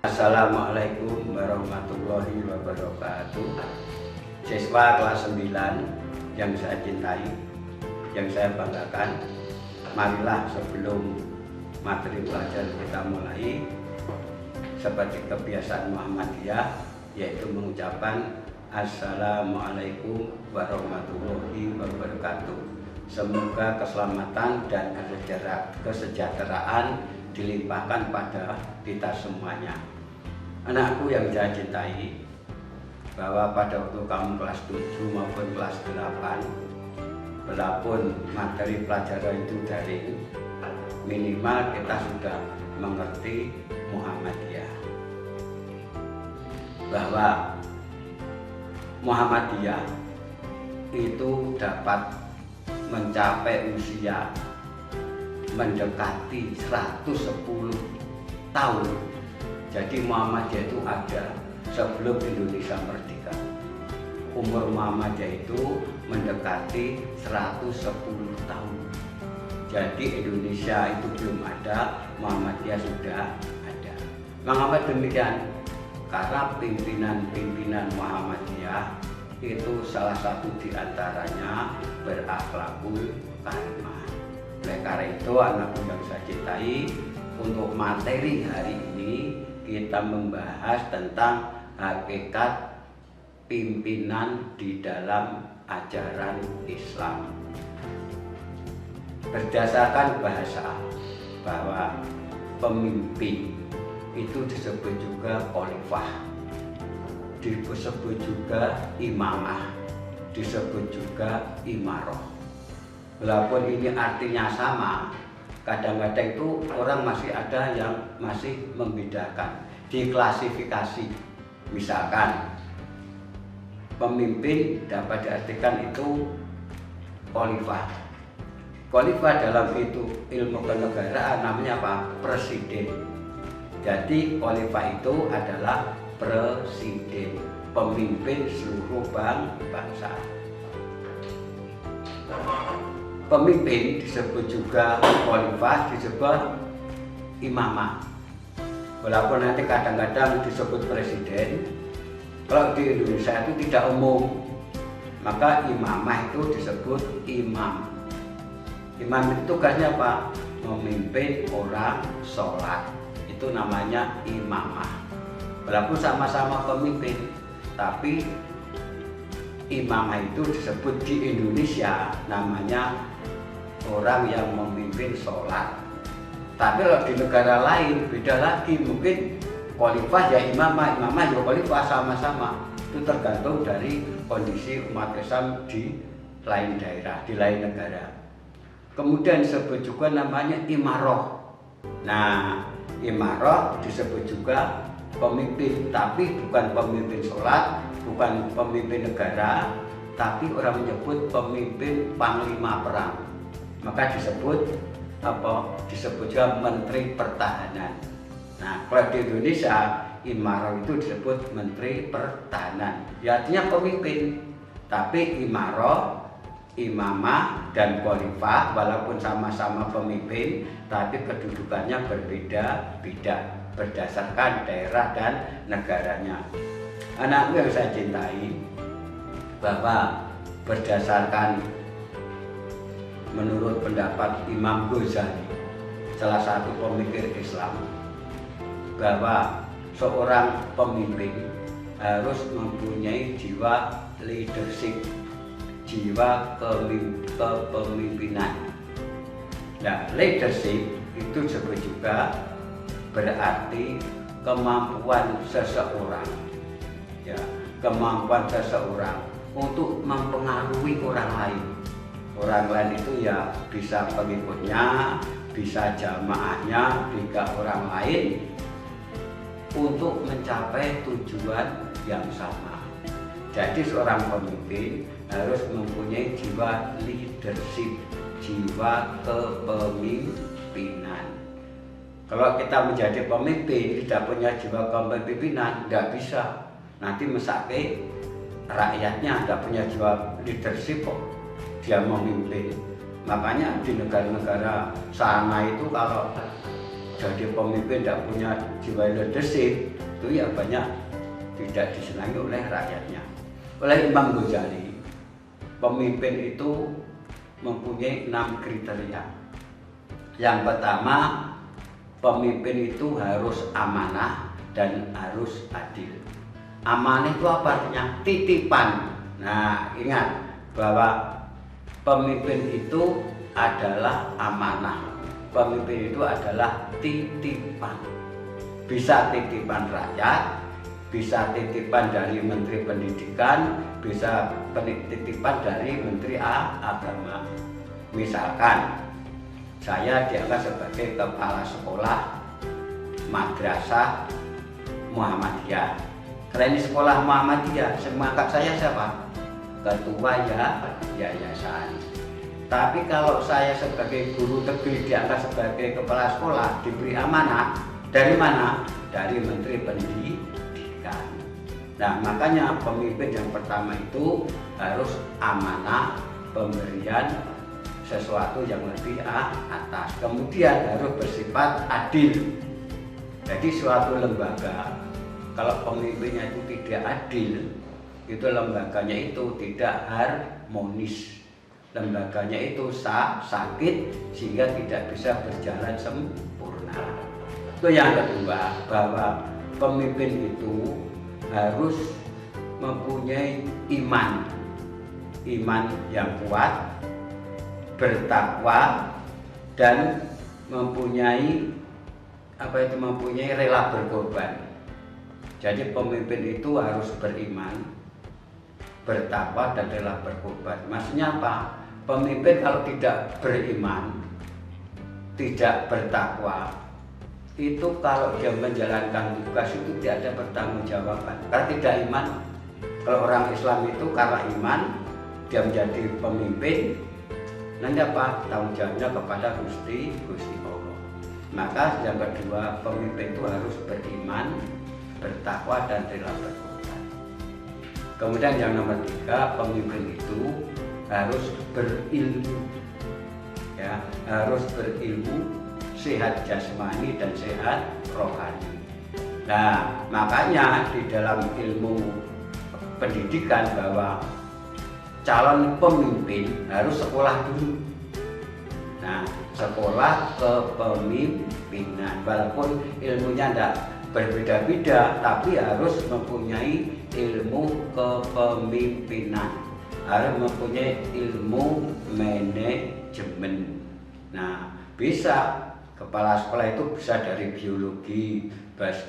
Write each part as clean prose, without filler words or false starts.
Assalamualaikum warahmatullahi wabarakatuh. Siswa kelas 9 yang saya cintai, yang saya banggakan, marilah sebelum materi pelajaran kita mulai, seperti kebiasaan Muhammadiyah, yaitu mengucapkan Assalamualaikum warahmatullahi wabarakatuh. Semoga keselamatan dan kesejahteraan dilimpahkan pada kita semuanya. Anakku yang saya cintai, bahwa pada waktu kamu kelas 7 maupun kelas 8, walaupun materi pelajaran itu daring, minimal kita sudah mengerti Muhammadiyah. Bahwa Muhammadiyah itu dapat mencapai usia mendekati 110 tahun. Jadi Muhammadiyah itu ada sebelum Indonesia merdeka. Umur Muhammadiyah itu mendekati 110 tahun. Jadi Indonesia itu belum ada, Muhammadiyah sudah ada. Mengapa demikian? Karena pimpinan-pimpinan Muhammadiyah itu salah satu diantaranya berakhlakul karimah. Oleh karena itu, anakku yang saya cintai, untuk materi hari ini kita membahas tentang hakikat pimpinan di dalam ajaran Islam. Berdasarkan bahasa, bahwa pemimpin itu disebut juga khalifah, disebut juga imamah, disebut juga imaroh. Walaupun ini artinya sama, kadang-kadang itu orang masih ada yang masih membedakan, diklasifikasi. Misalkan pemimpin dapat diartikan itu khalifah. Khalifah dalam itu ilmu kenegaraan namanya apa? Presiden. Jadi khalifah itu adalah presiden, pemimpin seluruh bangsa. Pemimpin disebut juga khalifah, disebut imamah. Walaupun nanti kadang-kadang disebut presiden, kalau di Indonesia itu tidak umum, maka imamah itu disebut imam. Imam itu tugasnya apa? Memimpin orang sholat, itu namanya imamah. Walaupun sama-sama pemimpin, tapi imamah itu disebut di Indonesia namanya orang yang memimpin sholat. Tapi kalau di negara lain beda lagi, mungkin khalifah ya imamah, imamah ya khalifah, sama-sama. Itu tergantung dari kondisi umat Islam di lain daerah, di lain negara. Kemudian disebut juga namanya imaroh. Nah, imaroh disebut juga pemimpin, tapi bukan pemimpin sholat, bukan pemimpin negara, tapi orang menyebut pemimpin panglima perang. Maka disebut apa? Disebut juga Menteri Pertahanan. Nah, kalau di Indonesia imaroh itu disebut Menteri Pertahanan. Ya artinya pemimpin, tapi imaroh, imamah dan khalifah walaupun sama-sama pemimpin, tapi kedudukannya berbeda-beda berdasarkan daerah dan negaranya. Anakku yang saya cintai, bahwa berdasarkan menurut pendapat Imam Ghazali, salah satu pemikir Islam, bahwa seorang pemimpin harus mempunyai jiwa leadership, jiwa kepemimpinan. Nah, leadership itu disebut juga berarti kemampuan seseorang, ya, kemampuan seseorang untuk mempengaruhi orang lain. Orang lain itu ya bisa pengikutnya, bisa jamaahnya, juga orang lain, untuk mencapai tujuan yang sama. Jadi seorang pemimpin harus mempunyai jiwa leadership, jiwa kepemimpinan. Kalau kita menjadi pemimpin tidak punya jiwa kepemimpinan, nggak bisa. Nanti mesake rakyatnya tidak punya jiwa leadership kok. Dia memimpin, Makanya di negara-negara sana itu kalau jadi pemimpin tidak punya jiwa leadership itu ya banyak tidak disenangi oleh rakyatnya. Oleh Imam Ghazali, pemimpin itu mempunyai 6 kriteria. Yang pertama, pemimpin itu harus amanah dan harus adil. Amanah itu apa artinya? Titipan. Nah, ingat bahwa pemimpin itu adalah amanah. Pemimpin itu adalah titipan. Bisa titipan rakyat, bisa titipan dari Menteri Pendidikan, bisa titipan dari Menteri Agama. Misalkan saya diangkat sebagai kepala sekolah madrasah Muhammadiyah. Karena ini sekolah Muhammadiyah, mengangkat saya siapa? Ketua yayasan. Tapi kalau saya sebagai guru negeri diangkat sebagai kepala sekolah, diberi amanah dari mana? Dari Menteri Pendidikan. Nah, makanya pemimpin yang pertama itu harus amanah, pemberian sesuatu yang lebih atas. Kemudian harus bersifat adil. Jadi suatu lembaga kalau pemimpinnya itu tidak adil, itu lembaganya itu tidak harmonis. Lembaganya itu sakit sehingga tidak bisa berjalan sempurna. Itu yang kedua, bahwa pemimpin itu harus mempunyai iman yang kuat, bertakwa, dan mempunyai rela berkorban. Jadi pemimpin itu harus beriman, bertakwa, dan rela berkorban. Maksudnya apa? Pemimpin kalau tidak beriman, tidak bertakwa, itu kalau dia menjalankan tugas itu tidak ada pertanggungjawaban. Karena tidak iman. Kalau orang Islam itu karena iman, dia menjadi pemimpin, nanti apa? Tanggung jawabnya kepada Gusti Allah. Maka yang kedua, pemimpin itu harus beriman, bertakwa, dan rela berkorban. Kemudian yang nomor 3, pemimpin itu harus berilmu, ya, harus berilmu, sehat jasmani dan sehat rohani. Nah, makanya di dalam ilmu pendidikan bahwa calon pemimpin harus sekolah dulu. Nah, sekolah kepemimpinan, walaupun ilmunya tidak berbeda-beda, tapi harus mempunyai ilmu kepemimpinan, harus mempunyai ilmu manajemen. Nah, bisa kepala sekolah itu bisa dari biologi,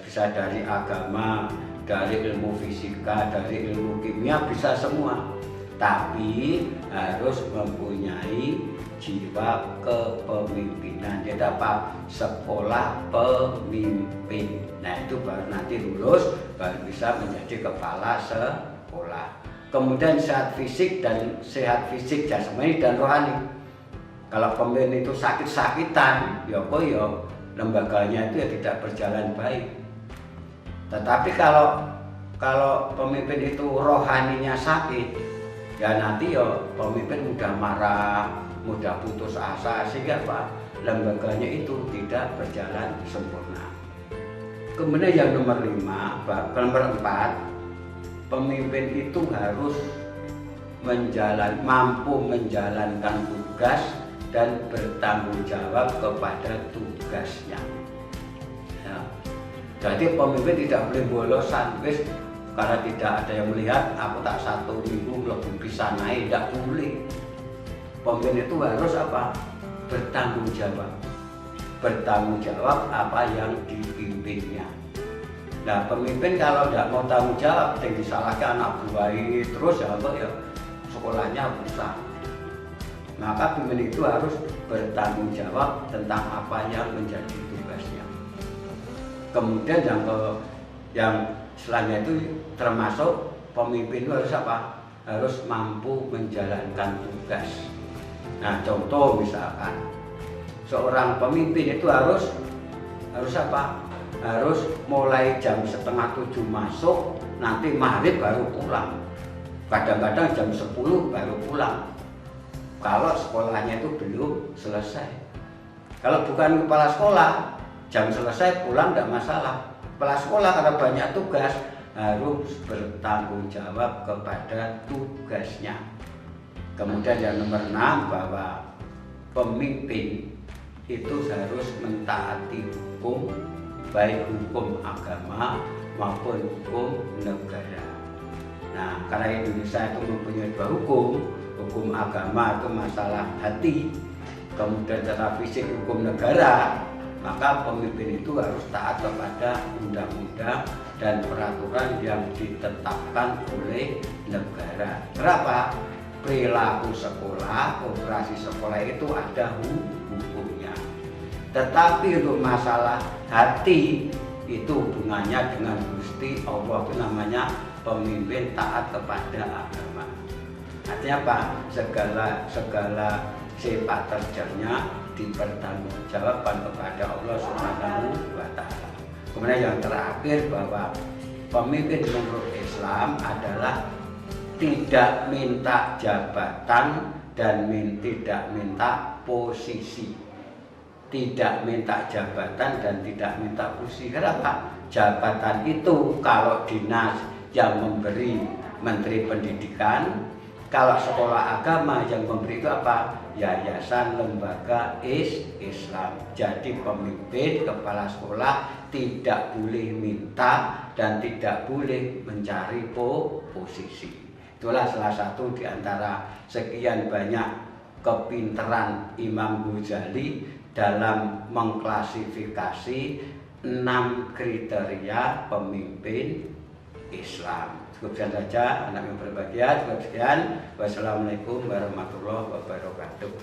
bisa dari agama, dari ilmu fisika, dari ilmu kimia, bisa semua. Tapi harus mempunyai jiwa kepemimpinan. Jadi apa? Sekolah pemimpin. Nah, itu baru nanti lulus, baru bisa menjadi kepala sekolah. Kemudian sehat fisik jasmani dan rohani. Kalau pemimpin itu sakit-sakitan, ya lembaganya itu ya tidak berjalan baik. Tetapi kalau pemimpin itu rohaninya sakit, ya nanti pemimpin mudah marah, mudah putus asa, sehingga lembaganya itu tidak berjalan sempurna. Kemudian yang nomor 4, pemimpin itu harus mampu menjalankan tugas dan bertanggung jawab kepada tugasnya. Ya. Jadi pemimpin tidak boleh bolosan, karena tidak ada yang melihat aku tak 1 minggu lebih bisa naik, tidak boleh. Pemimpin itu harus bertanggung jawab apa yang dipimpinnya. Nah, pemimpin kalau tidak mau tanggung jawab, yang disalahkan anak buahnya terus ya sekolahnya rusak. Maka pemimpin itu harus bertanggung jawab tentang apa yang menjadi tugasnya. Kemudian yang selanjutnya itu termasuk pemimpin itu harus harus mampu menjalankan tugas. Nah, contoh misalkan seorang pemimpin itu harus harus mulai jam 6:30 masuk, nanti maghrib baru pulang. Kadang-kadang jam 10 baru pulang. kalau sekolahnya itu belum selesai. Kalau bukan kepala sekolah, jam selesai pulang tidak masalah. Kepala sekolah karena banyak tugas harus bertanggung jawab kepada tugasnya. Kemudian yang nomor 6 bahwa pemimpin itu harus mentaati hukum, baik hukum agama maupun hukum negara. Nah, karena Indonesia itu mempunyai 2 hukum, hukum agama itu masalah hati, kemudian secara fisik hukum negara, maka pemimpin itu harus taat kepada undang-undang dan peraturan yang ditetapkan oleh negara. Kenapa? Perilaku sekolah, operasi sekolah itu ada hukumnya. Tetapi untuk masalah hati itu hubungannya dengan Gusti Allah, itu namanya pemimpin taat kepada agama. Artinya apa? Segala sepak terjangnya dipertanggungjawabkan kepada Allah Subhanahu wa Ta'ala. Kemudian yang terakhir bahwa pemimpin menurut Islam adalah tidak minta jabatan dan tidak minta posisi. Tidak minta jabatan dan tidak minta posisi. Kenapa? Jabatan itu kalau dinas yang memberi Menteri Pendidikan, kalau sekolah agama yang memberi itu apa? Yayasan lembaga Islam. Jadi pemimpin kepala sekolah tidak boleh minta dan tidak boleh mencari posisi. Itulah salah satu di antara sekian banyak kepintaran Imam Ghazali dalam mengklasifikasi 6 kriteria pemimpin Islam. Cukup sekian saja anak yang berbahagia. Cukup sekian. Wassalamualaikum warahmatullahi wabarakatuh.